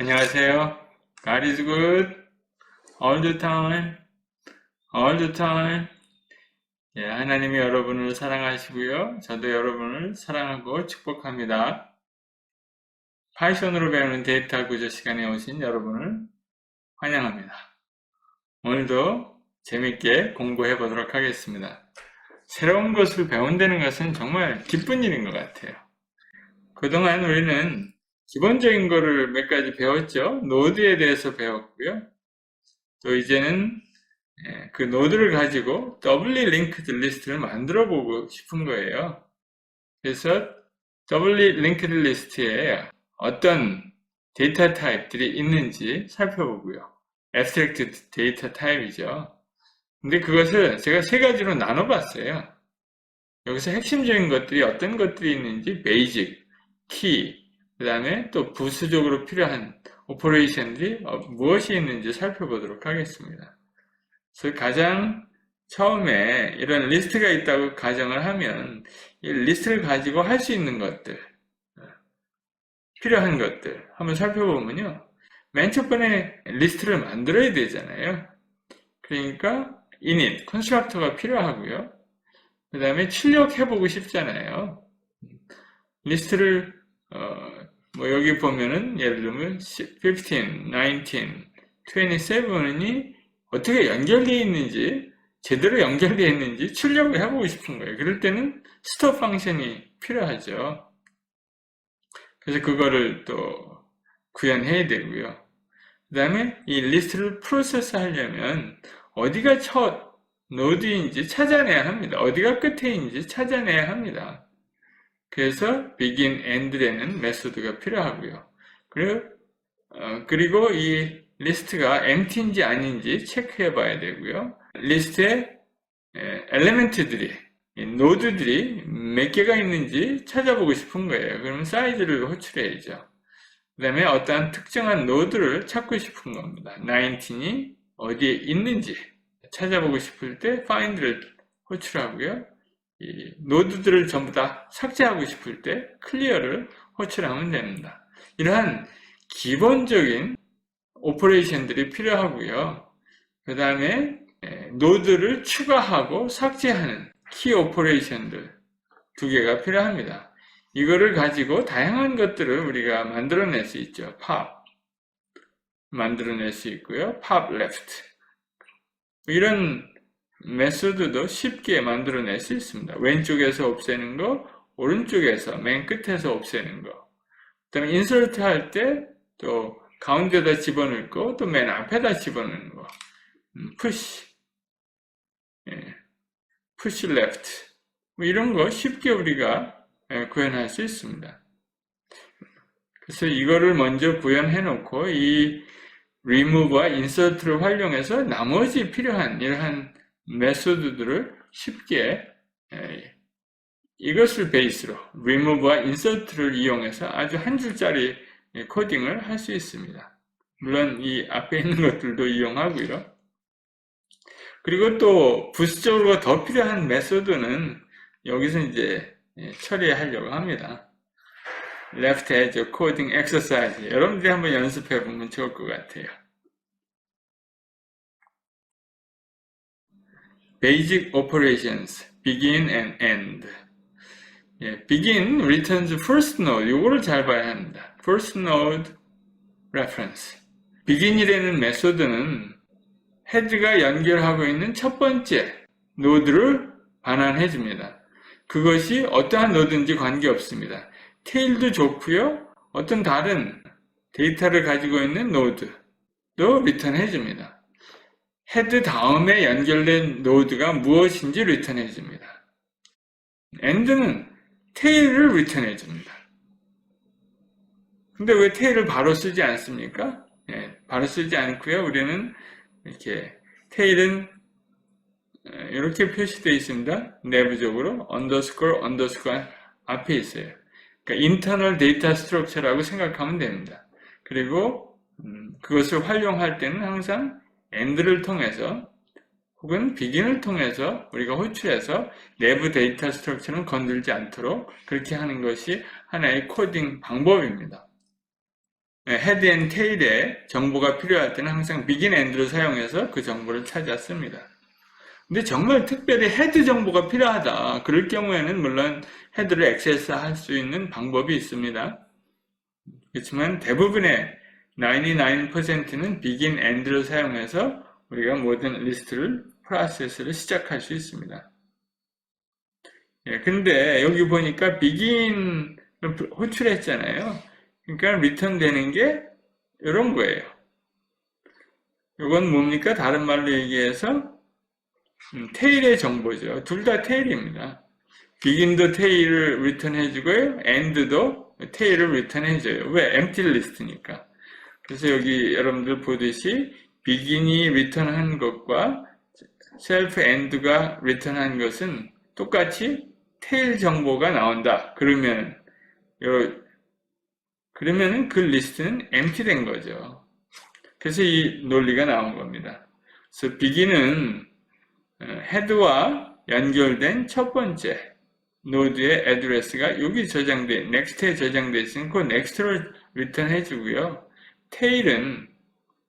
안녕하세요. God is good all the time, all the time. 예, 하나님이 여러분을 사랑하시고요. 저도 여러분을 사랑하고 축복합니다. 파이썬으로 배우는 데이터 구조 시간에 오신 여러분을 환영합니다. 오늘도 재밌게 공부해 보도록 하겠습니다. 새로운 것을 배운다는 것은 정말 기쁜 일인 것 같아요. 그동안 우리는 기본적인 거를 몇 가지 배웠죠. 노드에 대해서 배웠고요. 또 이제는 그 노드를 가지고 doubly linked 리스트를 만들어 보고 싶은 거예요. 그래서 doubly linked 리스트에 어떤 데이터 타입들이 있는지 살펴보고요. abstract 데이터 타입이죠. 근데 그것을 제가 세 가지로 나눠 봤어요. 여기서 핵심적인 것들이 어떤 것들이 있는지 basic, key, 그 다음에 또 부수적으로 필요한 오퍼레이션들이 무엇이 있는지 살펴보도록 하겠습니다. 그래서 가장 처음에 이런 리스트가 있다고 가정을 하면 이 리스트를 가지고 할 수 있는 것들, 필요한 것들 한번 살펴보면요. 맨 첫 번에 리스트를 만들어야 되잖아요. 그러니까 init, 컨스트럭터가 필요하고요. 그 다음에 출력해보고 싶잖아요. 리스트를 뭐 여기 보면은 예를 들면 15, 19, 27이 어떻게 연결되어 있는지, 제대로 연결되어 있는지 출력을 해보고 싶은 거예요. 그럴 때는 스톱 펑션이 필요하죠. 그래서 그거를 또 구현해야 되고요. 그 다음에 이 리스트를 프로세스 하려면 어디가 첫 노드인지 찾아내야 합니다. 어디가 끝에인지 찾아내야 합니다. 그래서 begin, end라는 메소드가 필요하고요. 그리고 이 리스트가 empty인지 아닌지 체크해 봐야 되고요. 리스트에 엘리멘트들이, 노드들이 몇 개가 있는지 찾아보고 싶은 거예요. 그러면 사이즈를 호출해야죠. 그 다음에 어떠한 특정한 노드를 찾고 싶은 겁니다. 19이 어디에 있는지 찾아보고 싶을 때 find를 호출하고요. 이 노드들을 전부 다 삭제하고 싶을 때 clear를 호출하면 됩니다. 이러한 기본적인 오퍼레이션들이 필요하고요. 그 다음에 노드를 추가하고 삭제하는 키 오퍼레이션들 두 개가 필요합니다. 이거를 가지고 다양한 것들을 우리가 만들어낼 수 있죠. pop 만들어낼 수 있고요. pop left 이런 메소드도 쉽게 만들어낼 수 있습니다. 왼쪽에서 없애는 거, 오른쪽에서 맨 끝에서 없애는 거. 그 다음에 인서트 할 때 또 가운데다 집어넣고 또 맨 앞에다 집어넣는 거. push, push left 뭐 이런 거 쉽게 우리가 구현할 수 있습니다. 그래서 이거를 먼저 구현해 놓고 이 remove와 insert를 활용해서 나머지 필요한 이러한 메소드들을 쉽게 이것을 베이스로 remove와 insert를 이용해서 아주 한 줄짜리 코딩을 할 수 있습니다. 물론 이 앞에 있는 것들도 이용하고요. 그리고 또 부수적으로 더 필요한 메소드는 여기서 이제 처리하려고 합니다. Left edge coding exercise. 여러분들이 한번 연습해 보면 좋을 것 같아요. Basic operations, begin and end. begin returns first node. 이거를 잘 봐야 합니다. First node reference. begin이라는 메소드는 헤드가 연결하고 있는 첫 번째 노드를 반환해 줍니다. 그것이 어떠한 노드인지 관계없습니다. 테일도 좋고요. 어떤 다른 데이터를 가지고 있는 노드도 리턴해 줍니다. 헤드 다음에 연결된 노드가 무엇인지 리턴해 줍니다. 엔드는 테일을 리턴해 줍니다. 근데 왜 테일을 바로 쓰지 않습니까? 바로 쓰지 않고요. 우리는 이렇게 테일은 이렇게 표시되어 있습니다. 내부적으로 언더스코어 앞에 있어요. 그러니까 internal data structure라고 생각하면 됩니다. 그리고 그것을 활용할 때는 항상 end를 통해서 혹은 begin을 통해서 우리가 호출해서 내부 데이터 스트럭처는 건들지 않도록 그렇게 하는 것이 하나의 코딩 방법입니다. 헤드 앤 테일에 정보가 필요할 때는 항상 begin and를 사용해서 그 정보를 찾았습니다. 근데 정말 특별히 헤드 정보가 필요하다. 그럴 경우에는 물론 헤드를 액세스할 수 있는 방법이 있습니다. 그렇지만 대부분의 99%는 begin and를 사용해서 우리가 모든 리스트를 프로세스를 시작할 수 있습니다. 근데 여기 보니까 begin 호출했잖아요. 그러니까 return 되는 게 이런 거예요. 이건 뭡니까? 다른 말로 얘기해서 테일의 정보죠. 둘 다 테일입니다. begin도 테일을 return 해주고요. end도 테일을 return 해줘요. 왜? empty list니까. 그래서 여기 여러분들 보듯이 begin이 return 한 것과 self end가 return 한 것은 똑같이 테일 정보가 나온다. 그러면은 그 리스트는 empty 된 거죠. 그래서 이 논리가 나온 겁니다. 그래서 begin은 헤드와 연결된 첫 번째 노드의 애드레스가 여기 저장돼, next에 저장돼 있으니 그 next를 return 해주고요. tail은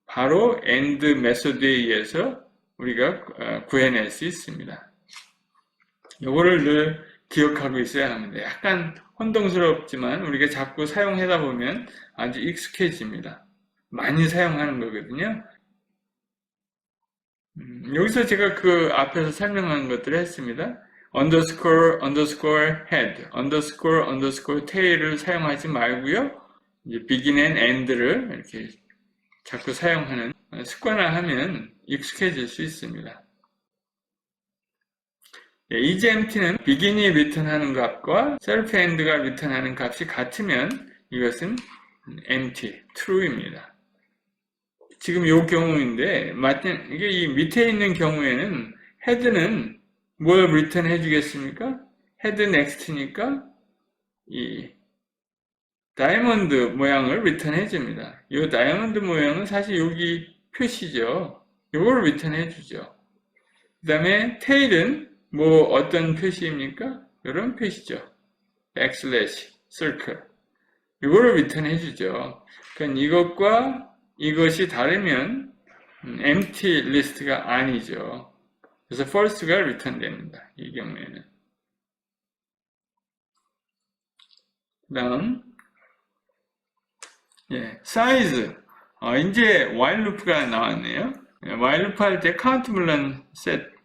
바로 end 메소드에 의해서 우리가 구해낼 수 있습니다. 요거를 늘 기억하고 있어야 합니다. 약간 혼동스럽지만 우리가 자꾸 사용하다 보면 아주 익숙해집니다. 많이 사용하는 거거든요. 여기서 제가 그 앞에서 설명한 것들을 했습니다. underscore tail을 사용하지 말고요. 이제 begin and end를 이렇게 자꾸 사용하는 습관화하면 익숙해질 수 있습니다. EasyEmpty는 begin이 return하는 값과 self-end가 return하는 값이 같으면 이것은 empty, true입니다. 지금 이 경우인데, 이게 이 밑에 있는 경우에는 헤드는 뭘 return 해주겠습니까? 헤드 next니까 이 다이아몬드 모양을 return 해줍니다. 이 다이아몬드 모양은 사실 여기 표시죠. 이걸 return 해주죠. 그 다음에 tail은 뭐 어떤 표시입니까? 이런 표시죠. backslash, circle. 이거를 return 해주죠. 그러니까 이것과 이것이 다르면 empty list가 아니죠. 그래서 false가 return 됩니다. 이 경우에는. 그 다음 size. 이제 while loop가 나왔네요. while loop 할 때 count 물론 set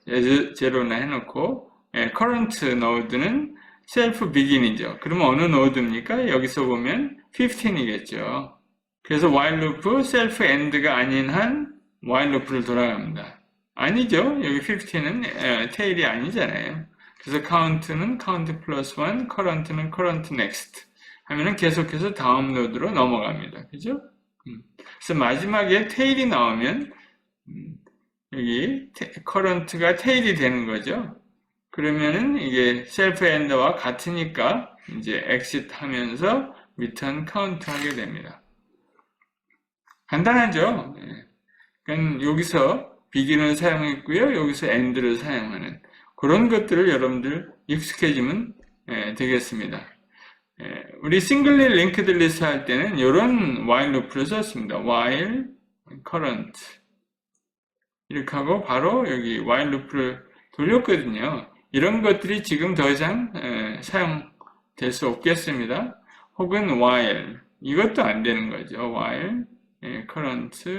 제로나 해놓고 current node는 self begin이죠. 그러면 어느 node입니까? 여기서 보면 15이겠죠. 그래서 while loop self end가 아닌 한 while loop를 돌아갑니다. 아니죠. 여기 15는 tail이 아니잖아요. 그래서 count는 count plus 1, current는 current next 하면은 계속해서 다음 노드로 넘어갑니다. 그죠? 그래서 마지막에 tail이 나오면 여기 current가 tail이 되는 거죠. 그러면은 이게 self end와 같으니까 이제 exit 하면서 return count 하게 됩니다. 간단하죠? 그러니까 여기서 begin을 사용했고요. 여기서 end를 사용하는 그런 것들을 여러분들 익숙해지면 되겠습니다. 우리 singly linked list 할 때는 이런 while loop를 썼습니다. while current 이렇게 하고 바로 여기 while loop를 돌렸거든요. 이런 것들이 지금 더 이상 사용될 수 없겠습니다. 혹은 while 이것도 안 되는 거죠. while current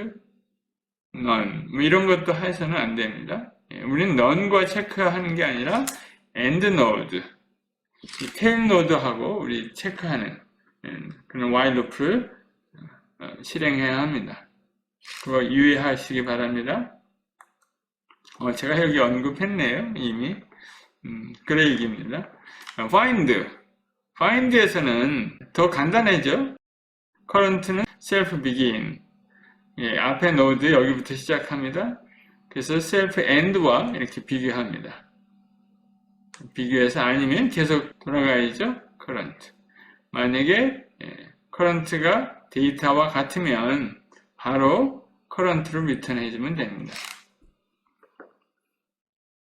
none 뭐 이런 것도 해서는 안 됩니다. 우리는 none과 체크하는 게 아니라 end node 이 tail node하고 우리 체크하는 그런 while loop를 실행해야 합니다. 그거 유의하시기 바랍니다. 제가 여기 언급했네요. 이미 그 얘기입니다. find에서는 더 간단하죠. current는 self begin 앞에 노드 여기부터 시작합니다. 그래서 self end와 이렇게 비교합니다. 비교해서 아니면 계속 돌아가야죠. current 만약에 current가 데이터와 같으면 바로 current를 return 해주면 됩니다.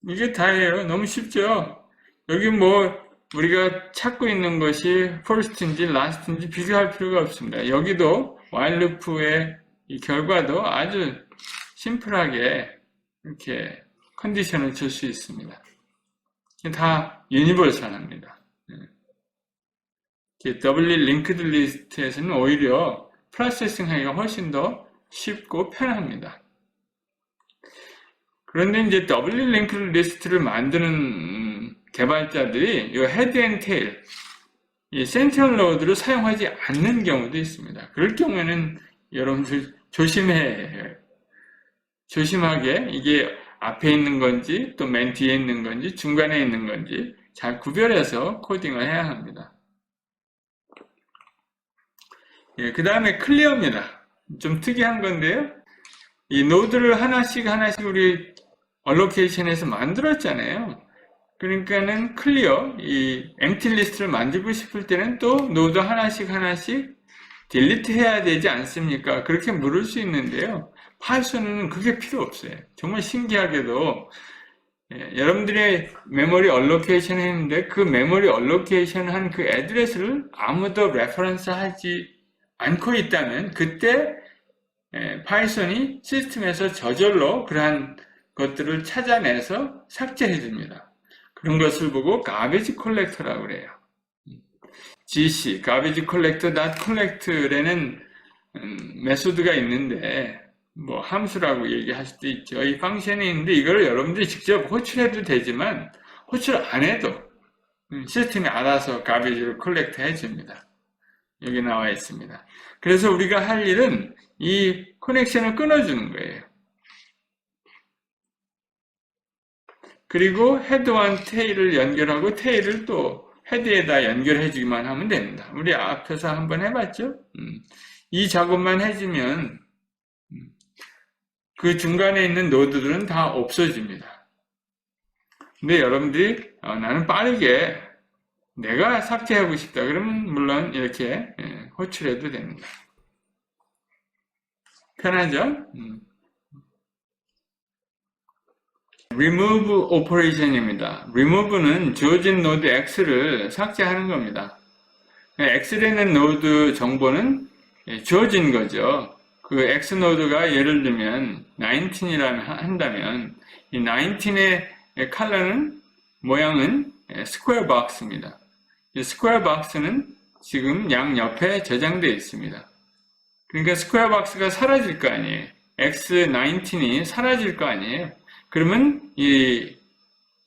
이게 다예요. 너무 쉽죠? 여기 뭐 우리가 찾고 있는 것이 first인지 last인지 비교할 필요가 없습니다. 여기도 while loop의 이 결과도 아주 심플하게 이렇게 컨디션을 줄 수 있습니다. 다 유니버설합니다. 더블리 링크드 리스트에서는 오히려 프로세싱하기가 훨씬 더 쉽고 편합니다. 그런데 이제 더블리 링크드 리스트를 만드는 개발자들이 이 헤드 앤 테일, 이 센트럴 노드를 사용하지 않는 경우도 있습니다. 그럴 경우에는 여러분들 조심하게 이게 앞에 있는 건지 또 맨 뒤에 있는 건지 중간에 있는 건지 잘 구별해서 코딩을 해야 합니다. 그 다음에 클리어입니다. 좀 특이한 건데요. 이 노드를 하나씩 우리 얼로케이션에서 만들었잖아요. 그러니까는 클리어, 이 엠티 리스트를 만들고 싶을 때는 또 노드 하나씩 딜리트 해야 되지 않습니까? 그렇게 물을 수 있는데요. 파이썬은 그게 필요 없어요. 정말 신기하게도 여러분들의 메모리 얼로케이션 했는데 그 메모리 얼로케이션 한 그 애드레스를 아무도 레퍼런스 하지 않고 있다면 그때 파이썬이 시스템에서 저절로 그러한 것들을 찾아내서 삭제해 줍니다. 그런 것을 보고 garbage collector라고 그래요. gc, garbage collector, collect라는 메소드가 있는데 뭐 함수라고 얘기할 수도 있죠. 이 펑션이 있는데 이걸 여러분들이 직접 호출해도 되지만 호출 안 해도 시스템이 알아서 garbage를 컬렉트 해줍니다. 여기 나와 있습니다. 그래서 우리가 할 일은 이 커넥션을 끊어주는 거예요. 그리고 헤드와 테일을 연결하고 테일을 또 헤드에다 연결해주기만 하면 됩니다. 우리 앞에서 한번 해봤죠? 이 작업만 해주면 그 중간에 있는 노드들은 다 없어집니다. 근데 여러분들이 나는 빠르게 내가 삭제하고 싶다. 그러면 물론 이렇게 호출해도 됩니다. 편하죠? remove operation입니다. remove는 주어진 노드 X를 삭제하는 겁니다. X라는 노드 정보는 주어진 거죠. 그 X 노드가 예를 들면 19이라고 한다면 이 19의 컬러는 모양은 스퀘어 박스입니다. 이 스퀘어 박스는 지금 양옆에 저장되어 있습니다. 그러니까 스퀘어 박스가 사라질 거 아니에요. X19이 사라질 거 아니에요. 그러면 이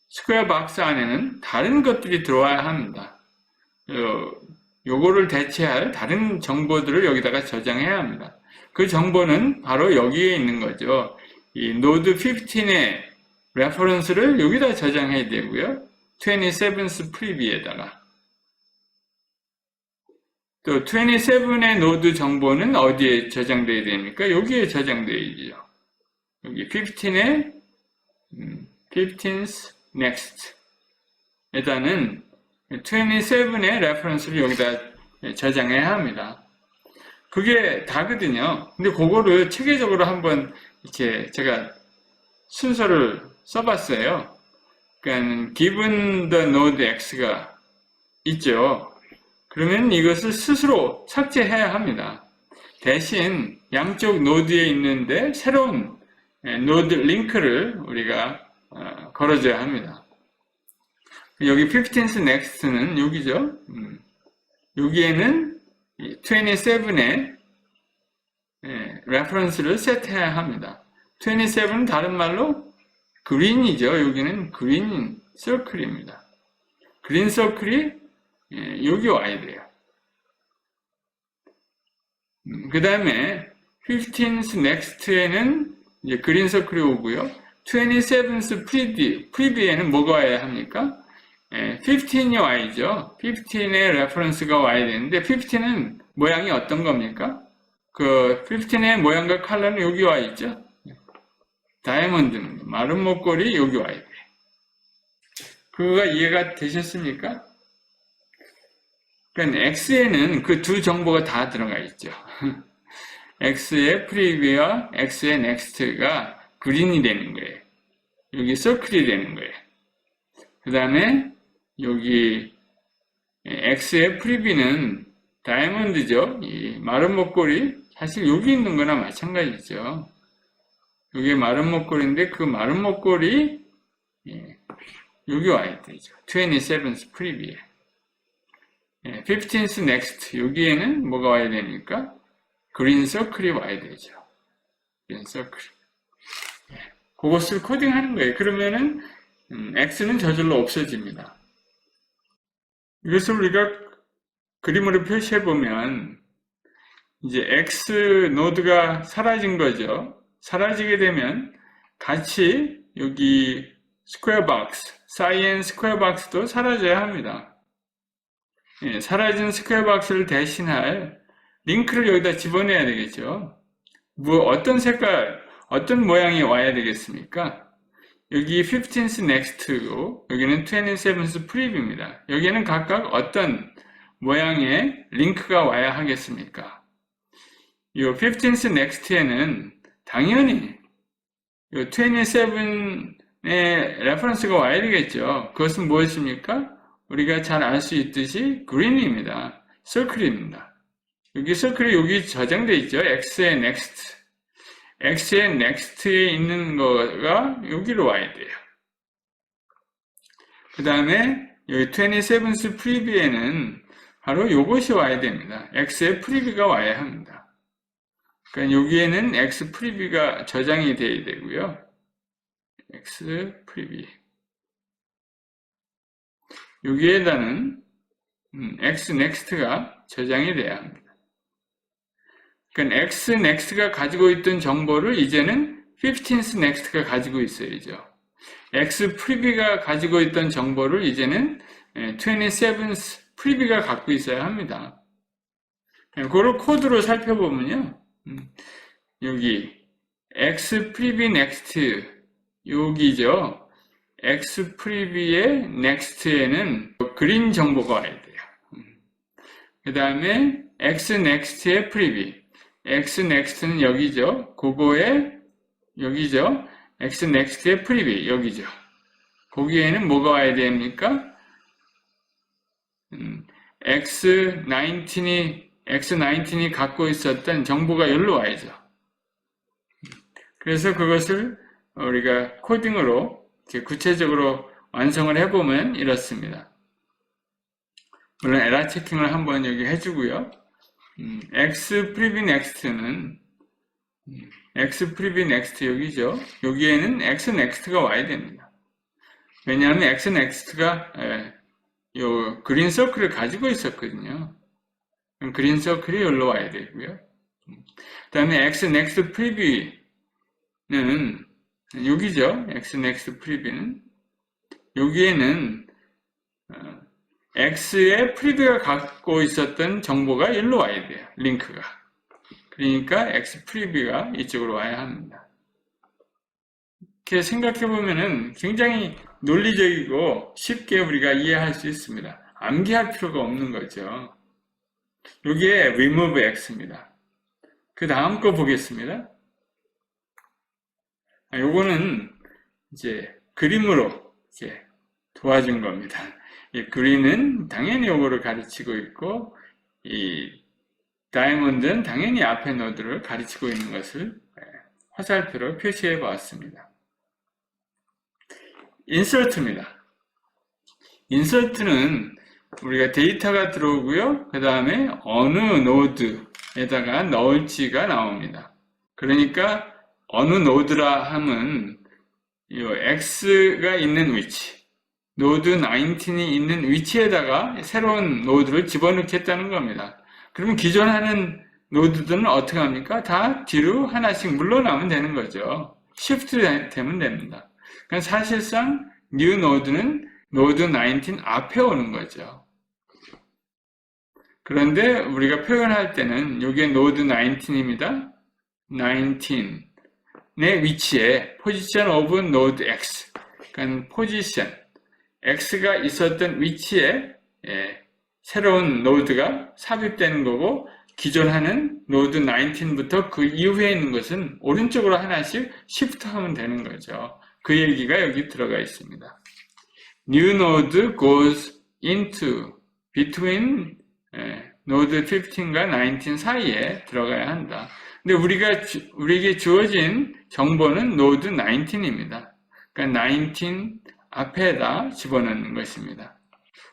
스퀘어 박스 안에는 다른 것들이 들어와야 합니다. 요거를 대체할 다른 정보들을 여기다가 저장해야 합니다. 그 정보는 바로 여기에 있는 거죠. 이 노드 15의 레퍼런스를 여기다 저장해야 되고요. 27th preview에다가 또 27의 노드 정보는 어디에 저장되어야 됩니까? 여기에 저장되어야죠. 여기 15의 15th next 에다는 27의 레퍼런스를 여기다 저장해야 합니다. 그게 다거든요. 근데 그거를 체계적으로 한번 이렇게 제가 순서를 써봤어요. 그러니까 given the node x가 있죠. 그러면 이것을 스스로 삭제해야 합니다. 대신 양쪽 노드에 있는데 새로운 노드 링크를 우리가 걸어줘야 합니다. 여기 15th next는 여기죠. 여기에는 27의 레퍼런스를 세트해야 합니다. 27은 다른 말로 그린이죠. 여기는 그린 서클입니다. 그린 서클이 여기 와야 돼요. 그 다음에 15th next에는 이제 그린 서클이 오고요. 27th preview에는 뭐가 와야 합니까? 15이 와야죠. 15의 레퍼런스가 와야 되는데 15는 모양이 어떤 겁니까? 그 15의 모양과 컬러는 여기 와 있죠. 다이아몬드는 마른 목걸이 여기 와야 돼. 그거가 이해가 되셨습니까? 그러니까 X에는 그 두 정보가 다 들어가 있죠. X의 프리뷰와 X의 넥스트가 그린이 되는 거예요. 여기 서클이 되는 거예요. 그 다음에 여기 X의 프리뷰는 다이아몬드죠. 이 마른 목걸이 사실 여기 있는 거나 마찬가지죠. 여기 마른 목걸이인데 그 마른 목걸이 여기 와야 되죠. 27th 프리뷰에 15th next 여기에는 뭐가 와야 됩니까? 그린 서클이 와야 되죠. 그린 서클. 그것을 코딩하는 거예요. 그러면은 X는 저절로 없어집니다. 이것을 우리가 그림으로 표시해 보면 이제 X 노드가 사라진 거죠. 사라지게 되면 같이 여기 스퀘어 박스, 사이엔 스퀘어 박스도 사라져야 합니다. 사라진 스퀘어 박스를 대신할 링크를 여기다 집어넣어야 되겠죠. 뭐 어떤 색깔, 어떤 모양이 와야 되겠습니까? 여기 15th next고 여기는 27th preview입니다. 여기에는 각각 어떤 모양의 링크가 와야 하겠습니까? 이 15th next에는 당연히 이 27의 레퍼런스가 와야 되겠죠. 그것은 무엇입니까? 우리가 잘 알 수 있듯이 green입니다. circle입니다. 여기 circle이 여기 저장되어 있죠. x의 next. x의 next에 있는 거가 여기로 와야 돼요. 그 다음에 여기 27th preview에는 바로 이것이 와야 됩니다. x의 preview가 와야 합니다. 그러니까 여기에는 x preview가 저장이 돼야 되고요. x preview. 여기에다는 x next가 저장이 돼야 합니다. 그러니까 x next가 가지고 있던 정보를 이제는 15th next가 가지고 있어야죠. x preview가 가지고 있던 정보를 이제는 27th preview가 갖고 있어야 합니다. 그걸 코드로 살펴보면요. 여기 x preview next 여기죠. x preview의 next에는 그린 정보가 와야 돼요. 그 다음에 x next의 preview x next는 여기죠. 그거에 여기죠. x next의 preview 여기죠. 거기에는 뭐가 와야 됩니까? X19이 갖고 있었던 정보가 여기로 와야죠. 그래서 그것을 우리가 코딩으로 이렇게 구체적으로 완성을 해보면 이렇습니다. 물론 에러 체킹을 한번 여기 해주고요. X preview next는 X preview next 여기죠. 여기에는 X next가 와야 됩니다. 왜냐하면 X next가 요 그린 서클을 가지고 있었거든요. 그럼 그린 서클이 여기로 와야 되고요. 그 다음에 X next preview는 여기죠. X next preview는 여기에는 X의 preview가 갖고 있었던 정보가 여기로 와야 돼요. 링크가. 그러니까 X preview가 이쪽으로 와야 합니다. 이렇게 생각해보면은 굉장히 논리적이고 쉽게 우리가 이해할 수 있습니다. 암기할 필요가 없는 거죠. 여기에 remove x입니다. 그 다음 거 보겠습니다. 요거는 이제 그림으로 이제 도와준 겁니다. 이 그린은 당연히 요거를 가르치고 있고, 이 다이아몬드는 당연히 앞에 노드를 가르치고 있는 것을 화살표로 표시해 보았습니다. 인서트입니다. 인서트는 우리가 데이터가 들어오고요. 그 다음에 어느 노드에다가 넣을지가 나옵니다. 그러니까 어느 노드라 하면 이 X가 있는 위치, 노드 19이 있는 위치에다가 새로운 노드를 집어넣겠다는 겁니다. 그러면 기존 하는 노드들은 어떻게 합니까? 다 뒤로 하나씩 물러나면 되는 거죠. Shift 되면 됩니다. 그러니까 사실상 new 노드는 노드 19 앞에 오는 거죠. 그런데 우리가 표현할 때는 여기에 노드 19입니다. 19의 위치에 position of node X, 그러니까 position X가 있었던 위치에 새로운 노드가 삽입되는 거고, 기존 하는 노드 19부터 그 이후에 있는 것은 오른쪽으로 하나씩 시프트하면 되는 거죠. 그 얘기가 여기 들어가 있습니다. New node goes into between 노드 15과 19 사이에 들어가야 한다. 근데 우리에게 주어진 정보는 노드 19입니다. 그러니까 19 앞에다 집어넣는 것입니다.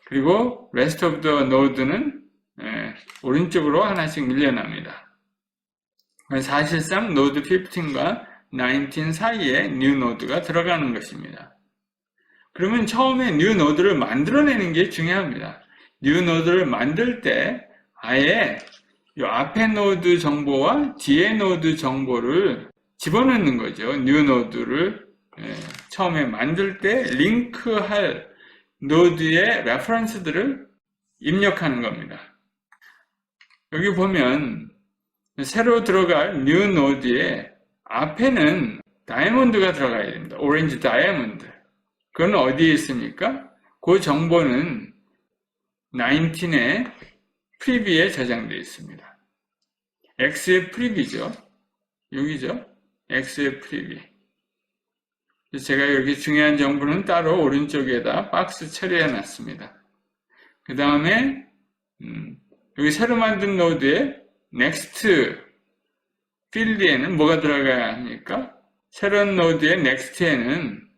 그리고 rest of the node는 오른쪽으로 하나씩 밀려납니다. 사실상 노드 15과 19 사이에 new node가 들어가는 것입니다. 그러면 처음에 new node를 만들어내는 게 중요합니다. new node를 만들 때 아예 이 앞에 노드 정보와 뒤에 노드 정보를 집어넣는 거죠. new node를 처음에 만들 때 링크할 노드의 레퍼런스들을 입력하는 겁니다. 여기 보면 새로 들어갈 new node의 앞에는 다이아몬드가 들어가야 됩니다. 오렌지 다이아몬드. 그건 어디에 있습니까? 그 정보는 19의 프리뷰에 저장되어 있습니다. X의 프리뷰죠. 여기죠. X의 프리뷰. 제가 이렇게 중요한 정보는 따로 오른쪽에다 박스 처리해 놨습니다. 그 다음에 여기 새로 만든 노드에 next 필드에는 뭐가 들어가야 합니까? 새로운 노드의 next에는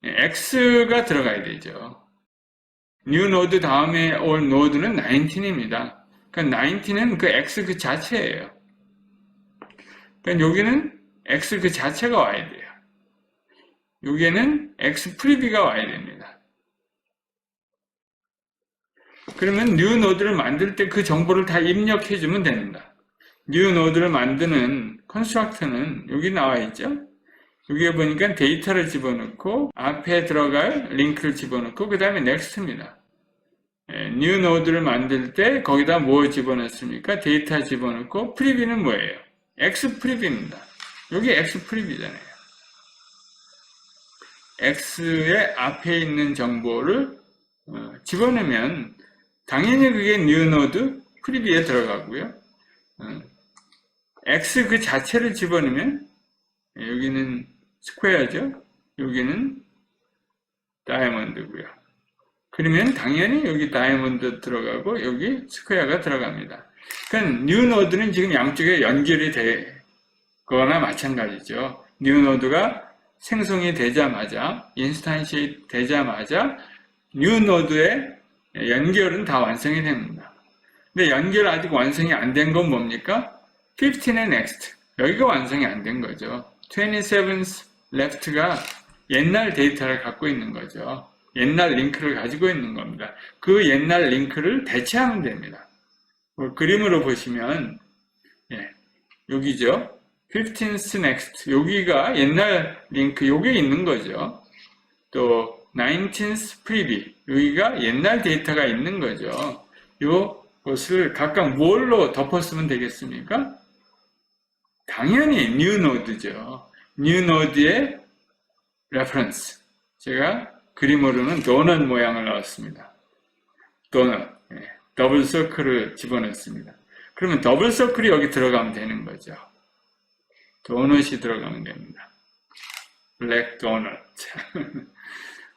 x가 들어가야 되죠. new node 다음에 올 노드는 19입니다. 그러니까 19은 그 x 그 자체예요. 그러니까 여기는 x 그 자체가 와야 돼요. 여기에는 x 프리뷰가 와야 됩니다. 그러면 new node를 만들 때 그 정보를 다 입력해 주면 됩니다. new node를 만드는 constructor는 여기 나와 있죠. 여기에 보니까 데이터를 집어넣고 앞에 들어갈 링크를 집어넣고 그 다음에 next입니다. new node를 만들 때 거기다 뭐 집어넣습니까? 데이터 집어넣고 프리뷰는 뭐예요? x 프리뷰입니다. 여기 x 프리뷰잖아요. x의 앞에 있는 정보를 집어넣으면 당연히 그게 new node 프리뷰에 들어가고요. x 그 자체를 집어넣으면 여기는 스퀘어죠. 여기는 다이아몬드고요. 그러면 당연히 여기 다이아몬드 들어가고 여기 스퀘어가 들어갑니다. 그러니까 new node는 지금 양쪽에 연결이 되거나 마찬가지죠. new node가 생성이 되자마자, 인스탄시에이트 되자마자 new node의 연결은 다 완성이 됩니다. 근데 연결 아직 완성이 안 된 건 뭡니까? 15의 next. 여기가 완성이 안 된 거죠. 27th left가 옛날 데이터를 갖고 있는 거죠. 옛날 링크를 가지고 있는 겁니다. 그 옛날 링크를 대체하면 됩니다. 그림으로 보시면 여기죠. 15th next. 여기가 옛날 링크, 여기에 있는 거죠. 또 19th preview. 여기가 옛날 데이터가 있는 거죠. 이것을 각각 뭘로 덮었으면 되겠습니까? 당연히 new node죠. new node의 reference. 제가 그림으로는 도넛 모양을 넣었습니다. 도넛. 더블 서클을 집어넣습니다. 그러면 더블 서클이 여기 들어가면 되는 거죠. 도넛이 들어가면 됩니다. 블랙 도넛.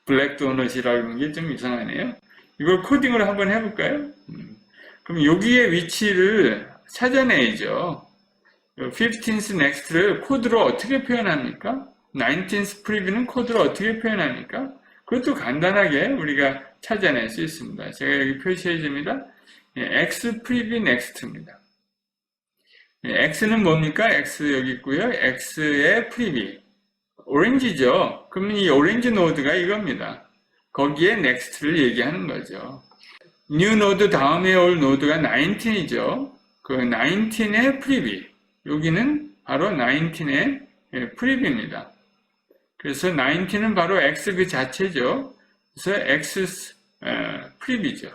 블랙 도넛이라고 하는 게 좀 이상하네요. 이걸 코딩을 한번 해볼까요? 그럼 여기의 위치를 찾아내야죠. 15th next를 코드로 어떻게 표현합니까? 19th preview는 코드로 어떻게 표현합니까? 그것도 간단하게 우리가 찾아낼 수 있습니다. 제가 여기 표시해 줍니다. x preview next입니다. x는 뭡니까? x 여기 있고요. x의 preview. 오렌지죠. 그러면 이 오렌지 노드가 이겁니다. 거기에 next를 얘기하는 거죠. new node 다음에 올 노드가 19이죠. 그 19의 preview. 여기는 바로 19의 프리뷰입니다. 그래서 19은 바로 X 그 자체죠. 그래서 X 프리뷰죠.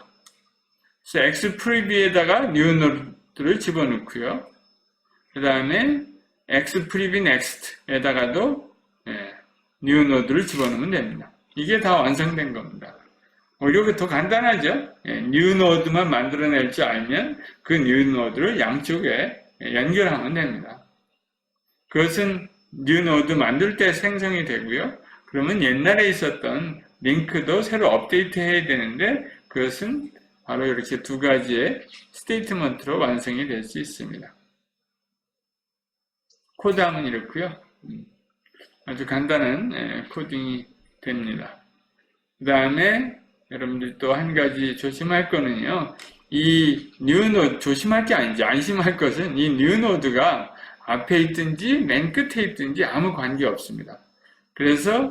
그래서 X 프리뷰에다가 new node를 집어넣고요. 그 다음에 X 프리뷰 next에다가도 new node를 집어넣으면 됩니다. 이게 다 완성된 겁니다. 이렇게 더 간단하죠? new node만 만들어낼 줄 알면 그 new node를 양쪽에 연결하면 됩니다. 그것은 new node 만들 때 생성이 되고요. 그러면 옛날에 있었던 링크도 새로 업데이트 해야 되는데 그것은 바로 이렇게 두 가지의 스테이트먼트로 완성이 될 수 있습니다. 코드하면 이렇고요. 아주 간단한 코딩이 됩니다. 그 다음에 여러분들 또 한 가지 조심할 거는요. 이 뉴노드, 조심할 게 아니지 안심할 것은 이 뉴노드가 앞에 있든지 맨 끝에 있든지 아무 관계 없습니다. 그래서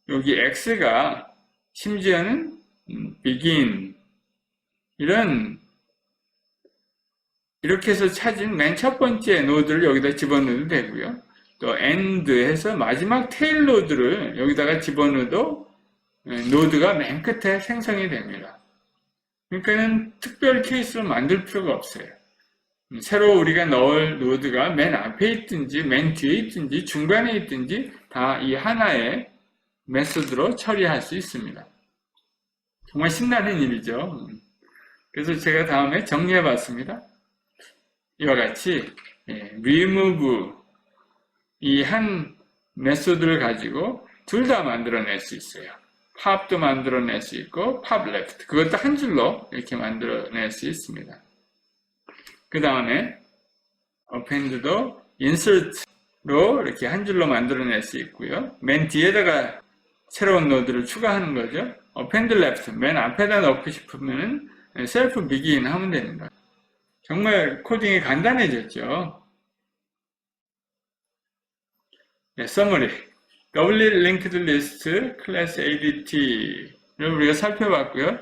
여기 X가 심지어는 begin 이렇게 해서 찾은 맨 첫 번째 노드를 여기다 집어넣어도 되고요. 또 end 해서 마지막 테일 노드를 여기다가 집어넣어도 노드가 맨 끝에 생성이 됩니다. 그러니까는 특별 케이스를 만들 필요가 없어요. 새로 우리가 넣을 노드가 맨 앞에 있든지 맨 뒤에 있든지 중간에 있든지 다 이 하나의 메소드로 처리할 수 있습니다. 정말 신나는 일이죠. 그래서 제가 다음에 정리해 봤습니다. 이와 같이 remove 이 한 메소드를 가지고 둘 다 만들어낼 수 있어요. pop도 만들어낼 수 있고 pop left 그것도 한 줄로 이렇게 만들어낼 수 있습니다. 그 다음에 append도 insert로 이렇게 한 줄로 만들어낼 수 있고요. 맨 뒤에다가 새로운 노드를 추가하는 거죠. append left 맨 앞에다 넣고 싶으면 self begin 하면 됩니다. 정말 코딩이 간단해졌죠. 네, summary. doubly linked list, class ADT를 우리가 살펴봤고요.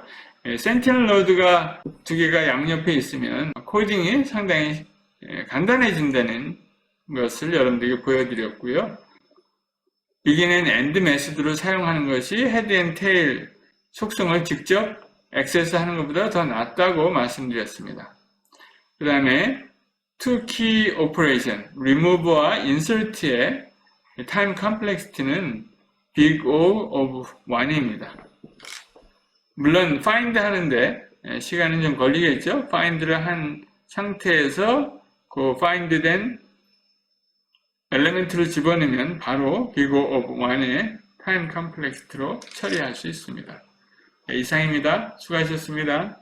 센티널 노드가 두 개가 양옆에 있으면 코딩이 상당히 간단해진다는 것을 여러분들에게 보여드렸고요. begin and end 메소드를 사용하는 것이 head and tail 속성을 직접 액세스하는 것보다 더 낫다고 말씀드렸습니다. 그 다음에 two key operation, remove와 insert의 time complexity는 big O of 1입니다. 물론 find 하는데 시간은 좀 걸리겠죠. find를 한 상태에서 그 find 된 엘리멘트를 집어넣으면 바로 big O of 1의 time complexity로 처리할 수 있습니다. 이상입니다. 수고하셨습니다.